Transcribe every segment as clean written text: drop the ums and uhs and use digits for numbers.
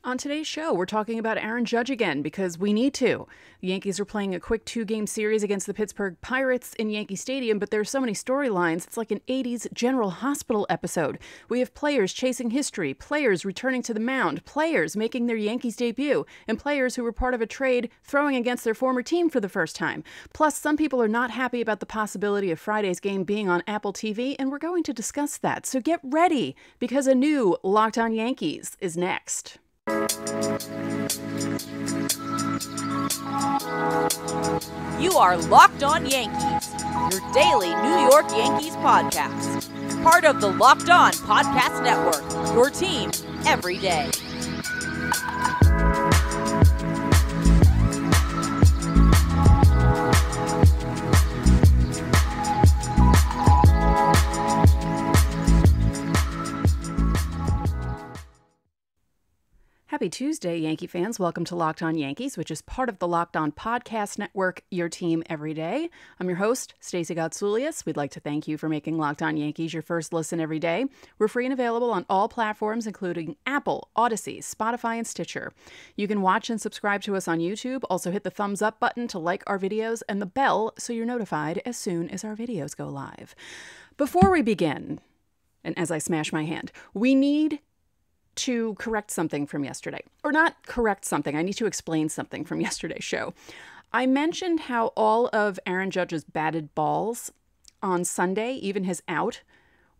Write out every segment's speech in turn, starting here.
On today's show, we're talking about Aaron Judge again because we need to. The Yankees are playing a quick 2-game series against the Pittsburgh Pirates in Yankee Stadium, but there's so many storylines, it's like an 80s General Hospital episode. We have players chasing history, players returning to the mound, players making their Yankees debut, and players who were part of a trade throwing against their former team for the first time. Plus, some people are not happy about the possibility of Friday's game being on Apple TV, and we're going to discuss that. So get ready, because a new Locked On Yankees is next. You are Locked On Yankees, your daily New York Yankees podcast. Part of the Locked On Podcast Network, your team every day. Happy Tuesday, Yankee fans. Welcome to Locked On Yankees, which is part of the Locked On Podcast Network, your team every day. I'm your host, Stacey. We'd like to thank you for making Locked On Yankees your first listen every day. We're free and available on all platforms, including Apple, Odyssey, Spotify, and Stitcher. You can watch and subscribe to us on YouTube. Also hit the thumbs up button to like our videos and the bell so you're notified as soon as our videos go live. Before we begin, and as I smash my hand, we need to correct something from yesterday. Or not correct something, I need to explain something from yesterday's show. I mentioned how all of Aaron Judge's batted balls on Sunday, even his out,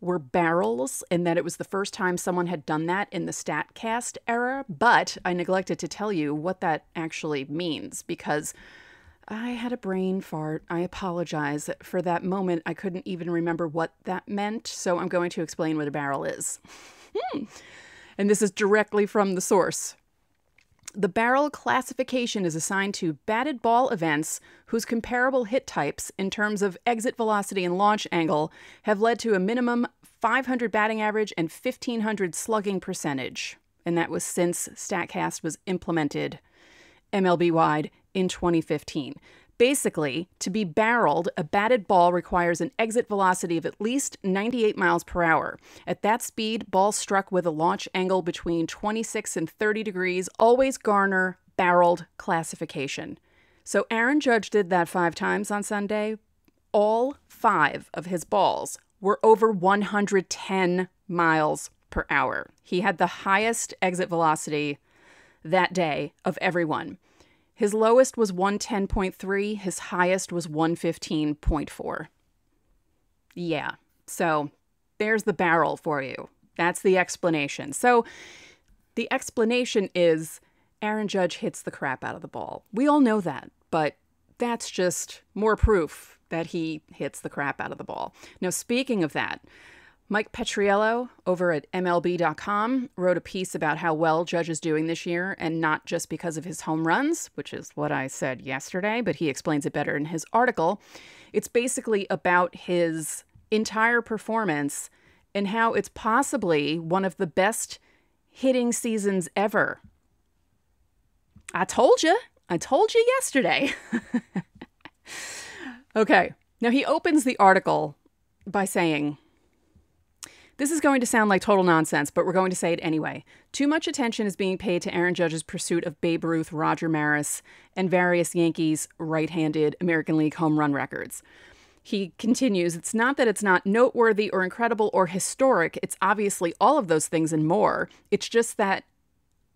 were barrels, and that it was the first time someone had done that in the StatCast era, but I neglected to tell you what that actually means because I had a brain fart. I apologize. For that moment, I couldn't even remember what that meant, so I'm going to explain what a barrel is. And this is directly from the source. The barrel classification is assigned to batted ball events whose comparable hit types in terms of exit velocity and launch angle have led to a minimum 500 batting average and 1,500 slugging percentage. And that was since StatCast was implemented MLB-wide in 2015. Basically, to be barreled, a batted ball requires an exit velocity of at least 98 miles per hour. At that speed, balls struck with a launch angle between 26 and 30 degrees always garner barreled classification. So Aaron Judge did that 5 times on Sunday. All 5 of his balls were over 110 miles per hour. He had the highest exit velocity that day of everyone. His lowest was 110.3. His highest was 115.4. Yeah, so there's the barrel for you. That's the explanation. So the explanation is Aaron Judge hits the crap out of the ball. We all know that, but that's just more proof that he hits the crap out of the ball. Now, speaking of that, Mike Petriello over at MLB.com wrote a piece about how well Judge is doing this year, and not just because of his home runs, which is what I said yesterday, but he explains it better in his article. It's basically about his entire performance and how it's possibly one of the best hitting seasons ever. I told you yesterday. Okay, now he opens the article by saying, "This is going to sound like total nonsense, but we're going to say it anyway. Too much attention is being paid to Aaron Judge's pursuit of Babe Ruth, Roger Maris, and various Yankees right-handed American League home run records." He continues, "It's not that it's not noteworthy or incredible or historic. It's obviously all of those things and more. It's just that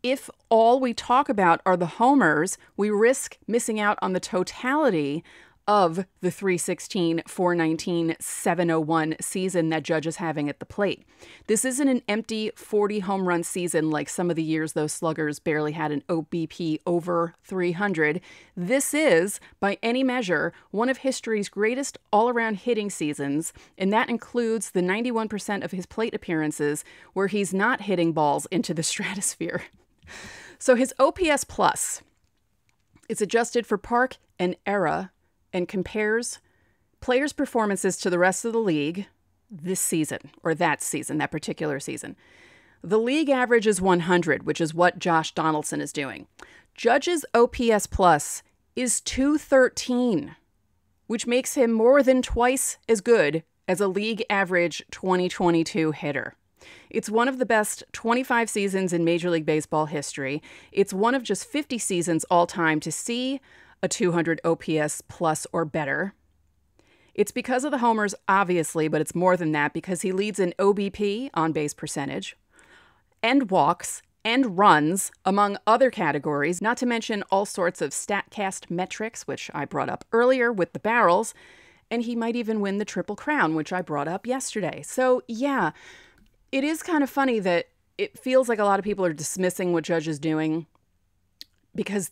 if all we talk about are the homers, we risk missing out on the totality of the 316, 419, 701 season that Judge is having at the plate. This isn't an empty 40 home run season like some of the years those sluggers barely had an OBP over 300. This is, by any measure, one of history's greatest all-around hitting seasons, and that includes the 91% of his plate appearances where he's not hitting balls into the stratosphere." So his OPS plus, it's adjusted for park and era, and compares players' performances to the rest of the league this season, or that season, that particular season. The league average is 100, which is what Josh Donaldson is doing. Judge's OPS plus is 213, which makes him more than twice as good as a league average 2022 hitter. It's one of the best 25 seasons in Major League Baseball history. It's one of just 50 seasons all time to see a 200 OPS plus or better. It's because of the homers, obviously, but it's more than that because he leads in OBP, on base percentage, and walks, and runs, among other categories, not to mention all sorts of StatCast metrics, which I brought up earlier with the barrels, and he might even win the Triple Crown, which I brought up yesterday. So, yeah, it is kind of funny that it feels like a lot of people are dismissing what Judge is doing because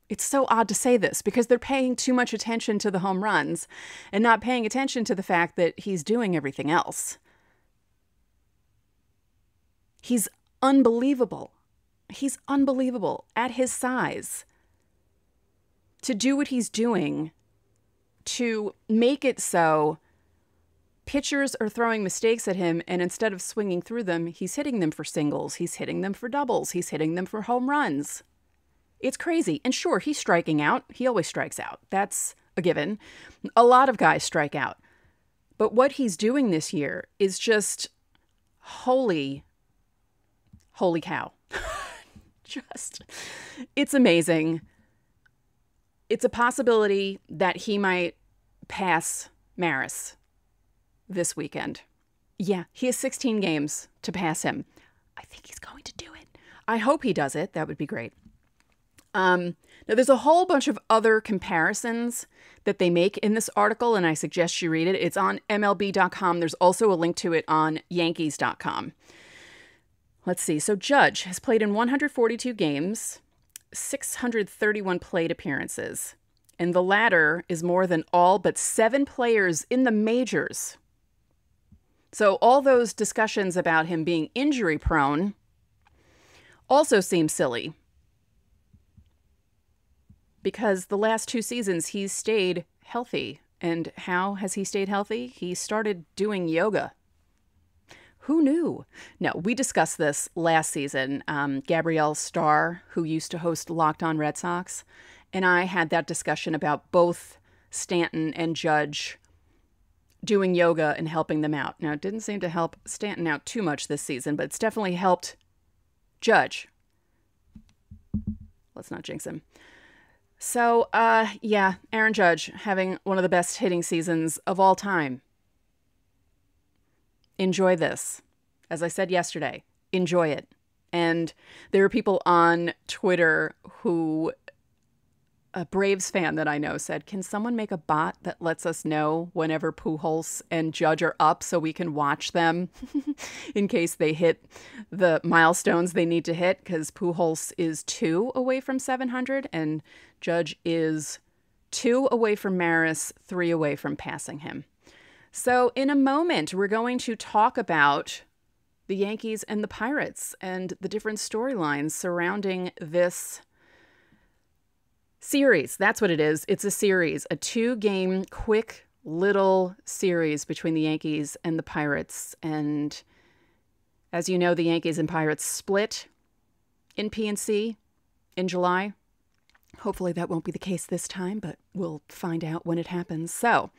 it's so odd to say this, because they're paying too much attention to the home runs and not paying attention to the fact that he's doing everything else. He's unbelievable. He's unbelievable at his size. To do what he's doing, to make it so pitchers are throwing mistakes at him, and instead of swinging through them, he's hitting them for singles, he's hitting them for doubles, he's hitting them for home runs. It's crazy. And sure, he's striking out. He always strikes out. That's a given. A lot of guys strike out. But what he's doing this year is just holy cow. It's amazing. It's a possibility that he might pass Maris this weekend. Yeah, he has 16 games to pass him. I think he's going to do it. I hope he does it. That would be great. Now, there's a whole bunch of other comparisons that they make in this article, and I suggest you read it. It's on MLB.com. There's also a link to it on Yankees.com. Let's see. So Judge has played in 142 games, 631 plate appearances, and the latter is more than all but 7 players in the majors. So all those discussions about him being injury prone also seem silly, because the last 2 seasons he's stayed healthy. And how has he stayed healthy? He started doing yoga. Who knew? No, we discussed this last season. Gabrielle Starr, who used to host Locked On Red Sox, and I had that discussion about both Stanton and Judge doing yoga and helping them out. Now, it didn't seem to help Stanton out too much this season, but it's definitely helped Judge. Let's not jinx him. So, yeah, Aaron Judge having one of the best hitting seasons of all time. Enjoy this. As I said yesterday, enjoy it. And there are people on Twitter who, a Braves fan that I know said, can someone make a bot that lets us know whenever Pujols and Judge are up so we can watch them in case they hit the milestones they need to hit? Because Pujols is 2 away from 700 and Judge is 2 away from Maris, 3 away from passing him. So in a moment, we're going to talk about the Yankees and the Pirates and the different storylines surrounding this series. That's what it is. It's a series, a 2-game, quick little series between the Yankees and the Pirates. And as you know, the Yankees and Pirates split in PNC in July. Hopefully that won't be the case this time, but we'll find out when it happens. So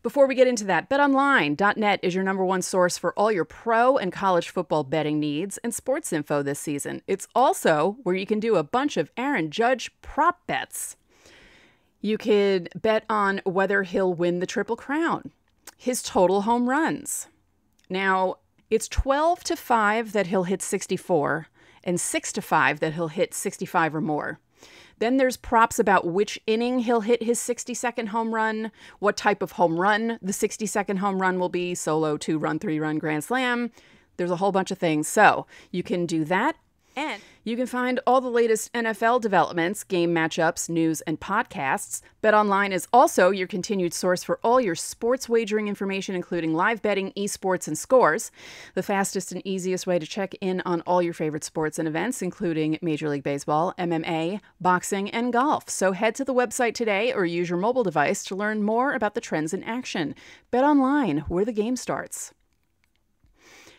before we get into that, betonline.net is your #1 source for all your pro and college football betting needs and sports info this season. It's also where you can do a bunch of Aaron Judge prop bets. You could bet on whether he'll win the Triple Crown, his total home runs. Now, it's 12-5 that he'll hit 64 and 6-5 that he'll hit 65 or more. Then there's props about which inning he'll hit his 60-second home run, what type of home run the 60-second home run will be, solo, 2-run, 3-run, grand slam. There's a whole bunch of things. So you can do that. And you can find all the latest NFL developments, game matchups, news, and podcasts. BetOnline is also your continued source for all your sports wagering information, including live betting, esports, and scores. The fastest and easiest way to check in on all your favorite sports and events, including Major League Baseball, MMA, boxing, and golf. So head to the website today or use your mobile device to learn more about the trends in action. BetOnline, where the game starts.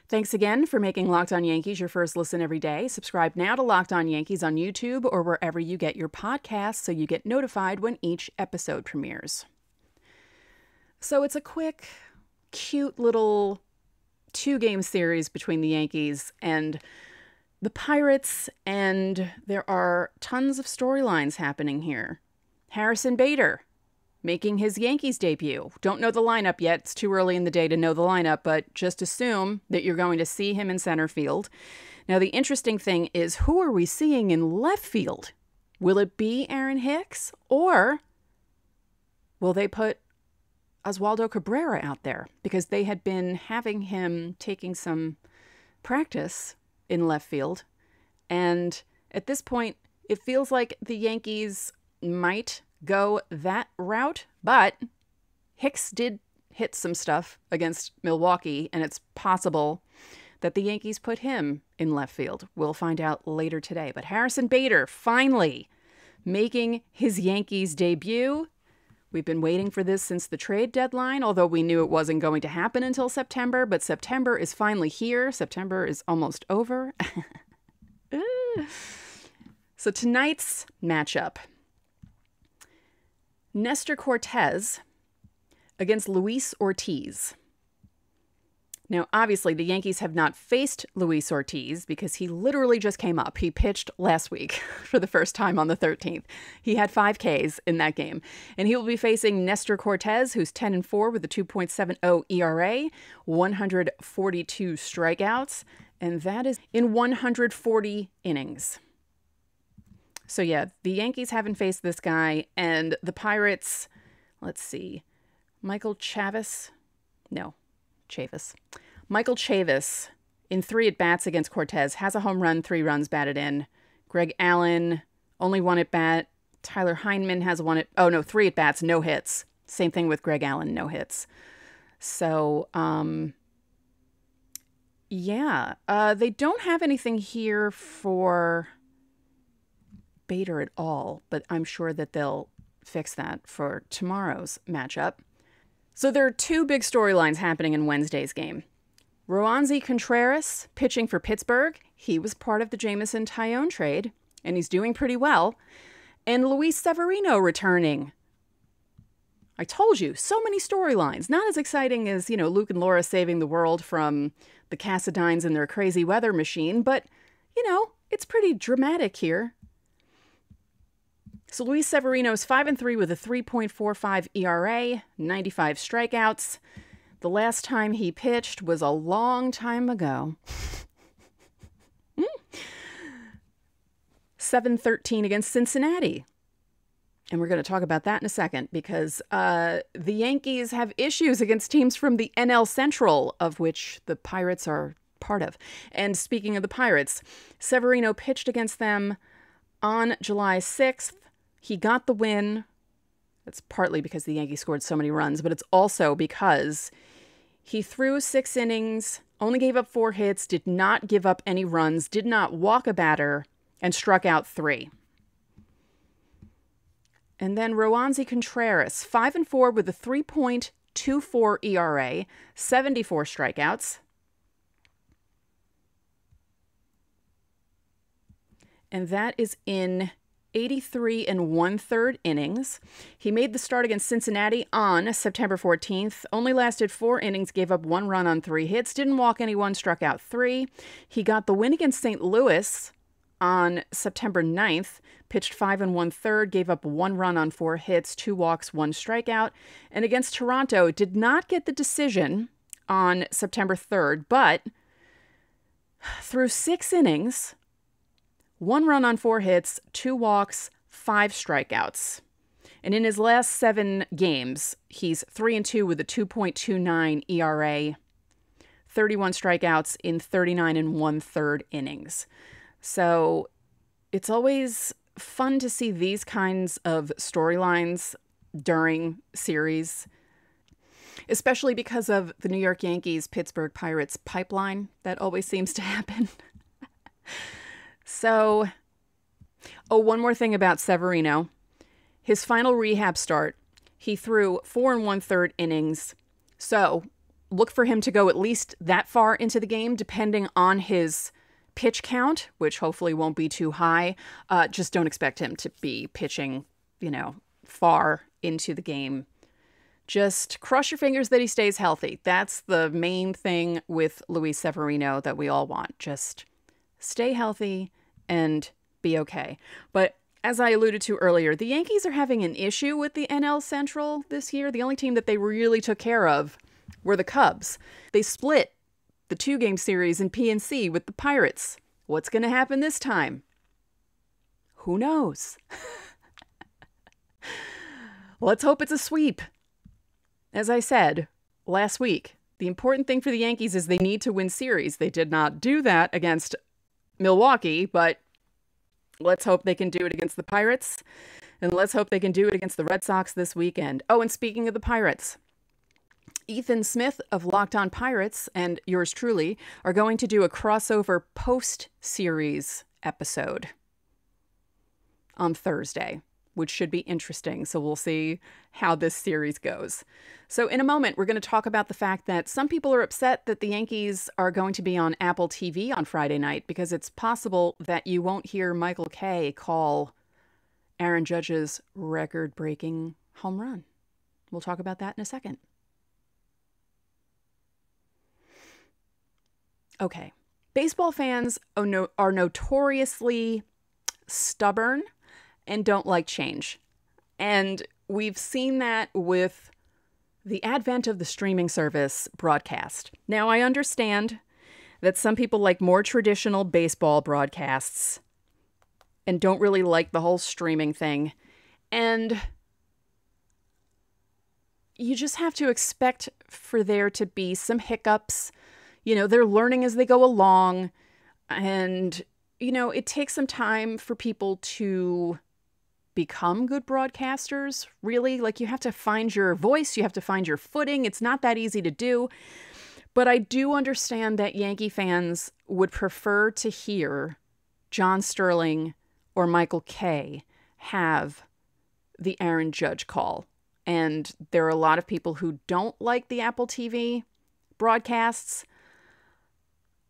Thanks again for making Locked On Yankees your first listen every day. Subscribe now to Locked On Yankees on YouTube or wherever you get your podcasts so you get notified when each episode premieres. So it's a quick, cute little 2-game series between the Yankees and the Pirates, and there are tons of storylines happening here. Harrison Bader making his Yankees debut. Don't know the lineup yet. It's too early in the day to know the lineup, but just assume that you're going to see him in center field. Now, the interesting thing is, who are we seeing in left field? Will it be Aaron Hicks, or will they put Oswaldo Cabrera out there? Because they had been having him taking some practice in left field. And at this point, it feels like the Yankees might go that route, but Hicks did hit some stuff against Milwaukee, and it's possible that the Yankees put him in left field. We'll find out later today. But Harrison Bader finally making his Yankees debut. We've been waiting for this since the trade deadline, although we knew it wasn't going to happen until September, but September is finally here. September is almost over. So tonight's matchup, Nestor Cortes against Luis Ortiz. Now, obviously, the Yankees have not faced Luis Ortiz because he literally just came up. He pitched last week for the first time on the 13th. He had 5 Ks in that game. And he will be facing Nestor Cortes, who's 10-4 with a 2.70 ERA, 142 strikeouts, and that is in 140 innings. So, yeah, the Yankees haven't faced this guy, and the Pirates, let's see, Michael Chavis in 3 at-bats against Cortes has a home run, 3 runs batted in. Greg Allen, only 1 at-bat. Tyler Heineman has 3 at-bats, no hits. Same thing with Greg Allen, no hits. So, they don't have anything here for Bader at all, but I'm sure that they'll fix that for tomorrow's matchup. So there are 2 big storylines happening in Wednesday's game. Roansy Contreras pitching for Pittsburgh. He was part of the Jameson Taillon trade, and he's doing pretty well. And Luis Severino returning. I told you, so many storylines. Not as exciting as, Luke and Laura saving the world from the Cassidines and their crazy weather machine, but, it's pretty dramatic here. So Luis Severino is 5-3 with a 3.45 ERA, 95 strikeouts. The last time he pitched was a long time ago. 7-13 against Cincinnati. And we're going to talk about that in a second because the Yankees have issues against teams from the NL Central, of which the Pirates are part of. And speaking of the Pirates, Severino pitched against them on July 6th. He got the win. It's partly because the Yankees scored so many runs, but it's also because he threw 6 innings, only gave up 4 hits, did not give up any runs, did not walk a batter, and struck out 3. And then Roansy Contreras, 5-4 with a 3.24 ERA, 74 strikeouts. And that is in 83 1/3 innings. He made the start against Cincinnati on September 14th, only lasted 4 innings, gave up 1 run on 3 hits, didn't walk anyone, struck out 3. He got the win against St. Louis on September 9th, pitched 5 1/3, gave up 1 run on 4 hits, 2 walks, 1 strikeout. And against Toronto, did not get the decision on September 3rd, but through 6 innings, 1 run on 4 hits, 2 walks, 5 strikeouts. And in his last 7 games, he's 3-2 with a 2.29 ERA, 31 strikeouts in 39 1/3 innings. So it's always fun to see these kinds of storylines during series, especially because of the New York Yankees, Pittsburgh Pirates pipeline. That always seems to happen. So, one more thing about Severino. His final rehab start, he threw 4 1/3 innings. So, look for him to go at least that far into the game, depending on his pitch count, which hopefully won't be too high. Just don't expect him to be pitching, far into the game Just cross your fingers that he stays healthy. That's the main thing with Luis Severino that we all want. Just stay healthy and be okay. But as I alluded to earlier, the Yankees are having an issue with the NL Central this year. The only team that they really took care of were the Cubs. They split the 2-game series in PNC with the Pirates. What's going to happen this time? Who knows? Let's hope it's a sweep. As I said last week, the important thing for the Yankees is they need to win series. They did not do that against Milwaukee, but let's hope they can do it against the Pirates, and let's hope they can do it against the Red Sox this weekend. Oh, and speaking of the Pirates, Ethan Smith of Locked On Pirates and yours truly are going to do a crossover post-series episode on Thursday, which should be interesting. So we'll see how this series goes. So in a moment, we're going to talk about the fact that some people are upset that the Yankees are going to be on Apple TV on Friday night because it's possible that you won't hear Michael Kay call Aaron Judge's record-breaking home run. We'll talk about that in a second. Okay. Baseball fans are notoriously stubborn and don't like change. And we've seen that with the advent of the streaming service broadcast. Now, I understand that some people like more traditional baseball broadcasts and don't really like the whole streaming thing. And you just have to expect for there to be some hiccups. You know, they're learning as they go along. And, you know, it takes some time for people to become good broadcasters, really. Like, you have to find your voice, you have to find your footing. It's not that easy to do. But I do understand that Yankee fans would prefer to hear John Sterling or Michael Kay have the Aaron Judge call. And there are a lot of people who don't like the Apple TV broadcasts.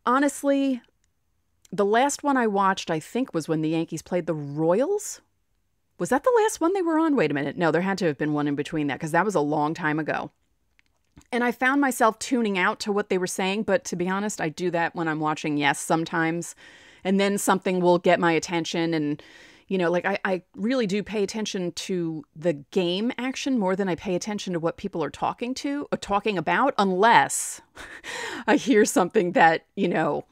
Honestly, the last one I watched, I think, was when the Yankees played the Royals. Was that the last one they were on? Wait a minute. No, there had to have been one in between that because that was a long time ago. And I found myself tuning out to what they were saying. But to be honest, I do that when I'm watching Yes sometimes. And then something will get my attention. And, you know, like I really do pay attention to the game action more than I pay attention to what people are talking about, unless I hear something that, you know,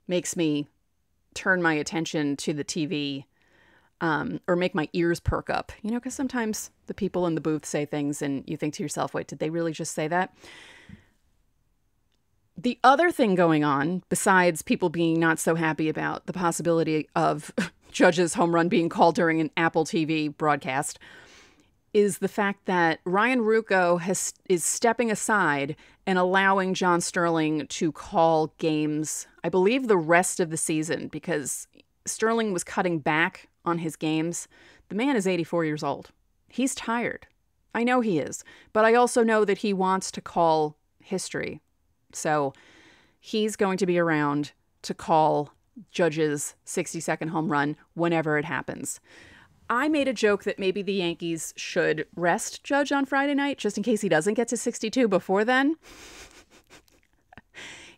makes me turn my attention to the TV. Or make my ears perk up, you know, because sometimes the people in the booth say things and you think to yourself, wait, did they really just say that? The other thing going on, besides people being not so happy about the possibility of Judge's home run being called during an Apple TV broadcast, is the fact that Ryan Ruocco is stepping aside and allowing John Sterling to call games, I believe, the rest of the season, because Sterling was cutting back on his games. The man is 84 years old. He's tired. I know he is, but I also know that he wants to call history. So he's going to be around to call Judge's 60-second home run whenever it happens. I made a joke that maybe the Yankees should rest Judge on Friday night just in case he doesn't get to 62 before then.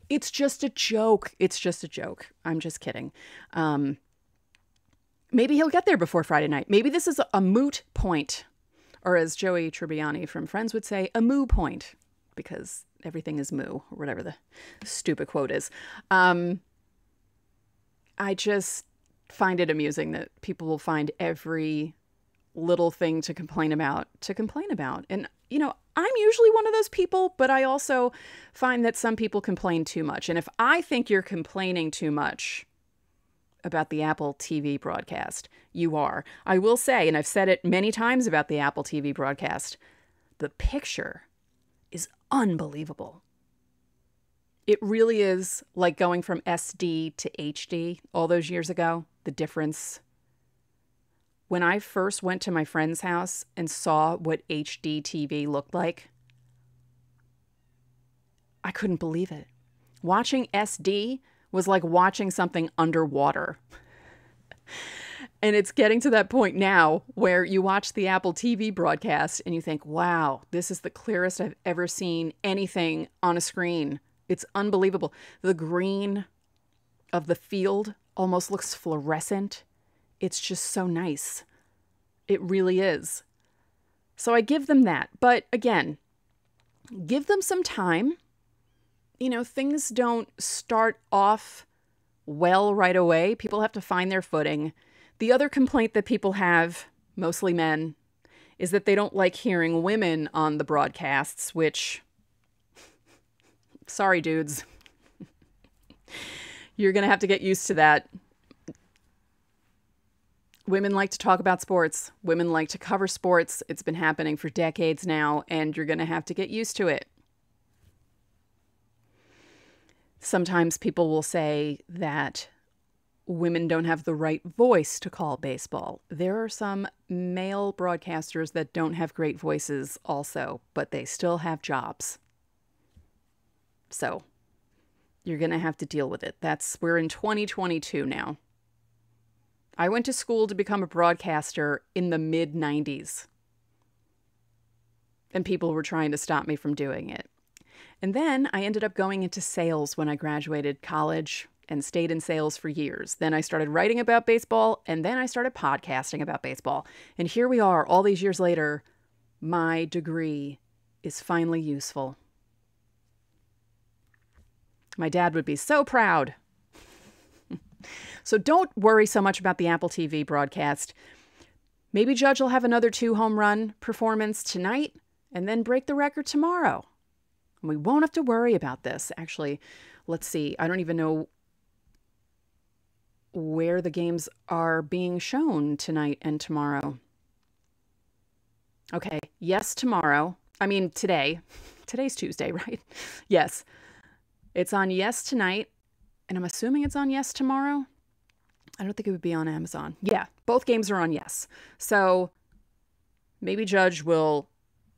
It's just a joke. It's just a joke. I'm just kidding. Maybe he'll get there before Friday night. Maybe this is a moot point, or as Joey Tribbiani from Friends would say, a moo point, because everything is moo, or whatever the stupid quote is. I just find it amusing that people will find every little thing to complain about. And, you know, I'm usually one of those people, but I also find that some people complain too much. And if I think you're complaining too much about the Apple TV broadcast, you are. I will say, and I've said it many times about the Apple TV broadcast, the picture is unbelievable. It really is like going from SD to HD all those years ago, the difference. When I first went to my friend's house and saw what HD TV looked like, I couldn't believe it. Watching SD was like watching something underwater. And it's getting to that point now where you watch the Apple TV broadcast and you think, wow, this is the clearest I've ever seen anything on a screen. It's unbelievable. The green of the field almost looks fluorescent. It's just so nice. It really is. So I give them that. But again, give them some time. You know, things don't start off well right away. People have to find their footing. The other complaint that people have, mostly men, is that they don't like hearing women on the broadcasts, which, sorry, dudes. You're going to have to get used to that. Women like to talk about sports. Women like to cover sports. It's been happening for decades now, and you're going to have to get used to it. Sometimes people will say that women don't have the right voice to call baseball. There are some male broadcasters that don't have great voices also, but they still have jobs. So you're going to have to deal with it. We're in 2022 now. I went to school to become a broadcaster in the mid-90s. And people were trying to stop me from doing it. And then I ended up going into sales when I graduated college and stayed in sales for years. Then I started writing about baseball, and then I started podcasting about baseball. And here we are, all these years later, my degree is finally useful. My dad would be so proud. So don't worry so much about the Apple TV broadcast. Maybe Judge will have another 2-home run performance tonight and then break the record tomorrow. And we won't have to worry about this. Actually, let's see. I don't even know where the games are being shown tonight and tomorrow. Okay. Yes, tomorrow. I mean, today. Today's Tuesday, right? Yes. It's on Yes tonight. And I'm assuming it's on Yes tomorrow. I don't think it would be on Amazon. Yeah, both games are on Yes. So maybe Judge will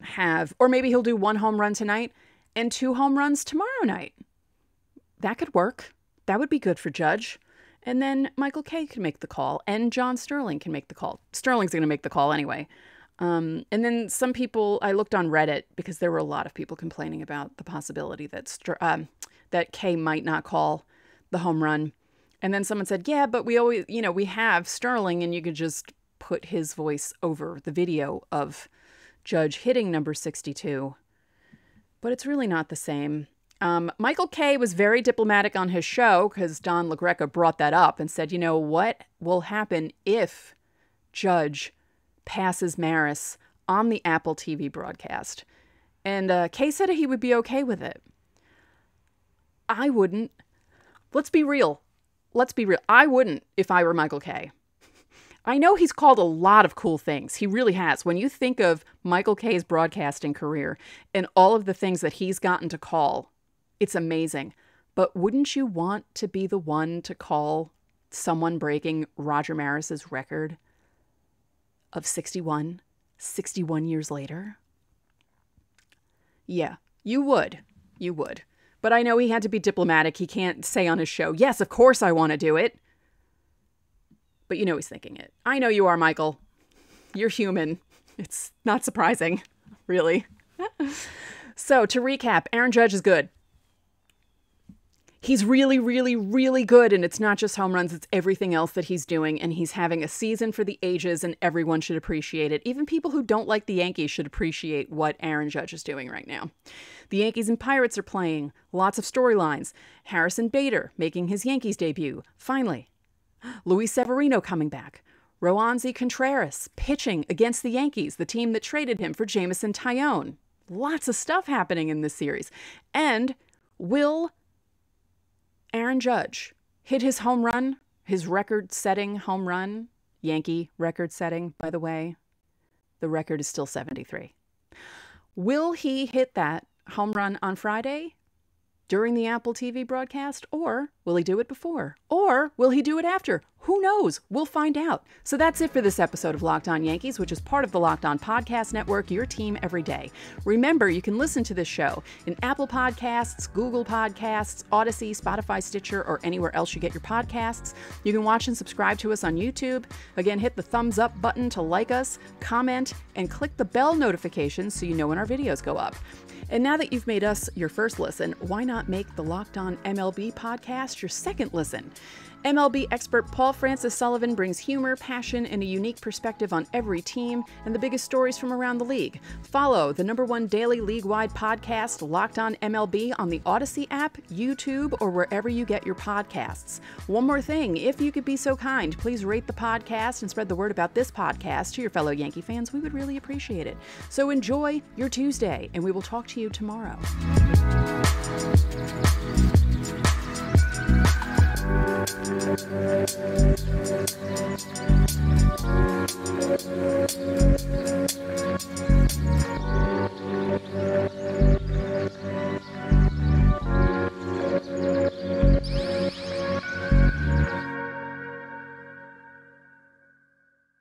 have, or maybe he'll do 1 home run tonight and 2 home runs tomorrow night. That could work. That would be good for Judge. And then Michael Kay can make the call, and John Sterling can make the call. Sterling's going to make the call anyway. And then some people, I looked on Reddit because there were a lot of people complaining about the possibility that Kay might not call the home run. And then someone said, yeah, but we always, we have Sterling, and you could just put his voice over the video of Judge hitting number 62. But it's really not the same. Michael Kay was very diplomatic on his show because Don LaGreca brought that up and said, what will happen if Judge passes Maris on the Apple TV broadcast? And Kay said he would be okay with it. I wouldn't. Let's be real. I wouldn't if I were Michael Kay. I know he's called a lot of cool things. He really has. When you think of Michael Kay's broadcasting career and all of the things that he's gotten to call, it's amazing. But wouldn't you want to be the one to call someone breaking Roger Maris's record of 61 years later? Yeah, you would. You would. But I know he had to be diplomatic. He can't say on his show, yes, of course I want to do it. But he's thinking it. I know you are, Michael. You're human. It's not surprising, really. So to recap, Aaron Judge is good. He's really, really, really good. And it's not just home runs. It's everything else that he's doing. And he's having a season for the ages, and everyone should appreciate it. Even people who don't like the Yankees should appreciate what Aaron Judge is doing right now. The Yankees and Pirates are playing. Lots of storylines. Harrison Bader making his Yankees debut. Finally. Luis Severino coming back. Roansy Contreras pitching against the Yankees, the team that traded him for Jameson Taillon. Lots of stuff happening in this series. And will Aaron Judge hit his home run, his record-setting home run? Yankee record-setting, by the way. The record is still 73. Will he hit that home run on Friday during the Apple TV broadcast, or will he do it before? Or will he do it after? Who knows? We'll find out. So that's it for this episode of Locked On Yankees, which is part of the Locked On Podcast Network, your team every day. Remember, you can listen to this show in Apple Podcasts, Google Podcasts, Odyssey, Spotify, Stitcher, or anywhere else you get your podcasts. You can watch and subscribe to us on YouTube. Again, hit the thumbs up button to like us, comment, and click the bell notifications so you know when our videos go up. And now that you've made us your first listen, why not make the Locked On MLB podcast your second listen? MLB expert Paul Francis Sullivan brings humor, passion, and a unique perspective on every team and the biggest stories from around the league. Follow the #1 daily league-wide podcast, Locked On MLB, on the Odyssey app, YouTube, or wherever you get your podcasts. One more thing, if you could be so kind, please rate the podcast and spread the word about this podcast to your fellow Yankee fans. We would really appreciate it. So enjoy your Tuesday, and we will talk to you tomorrow.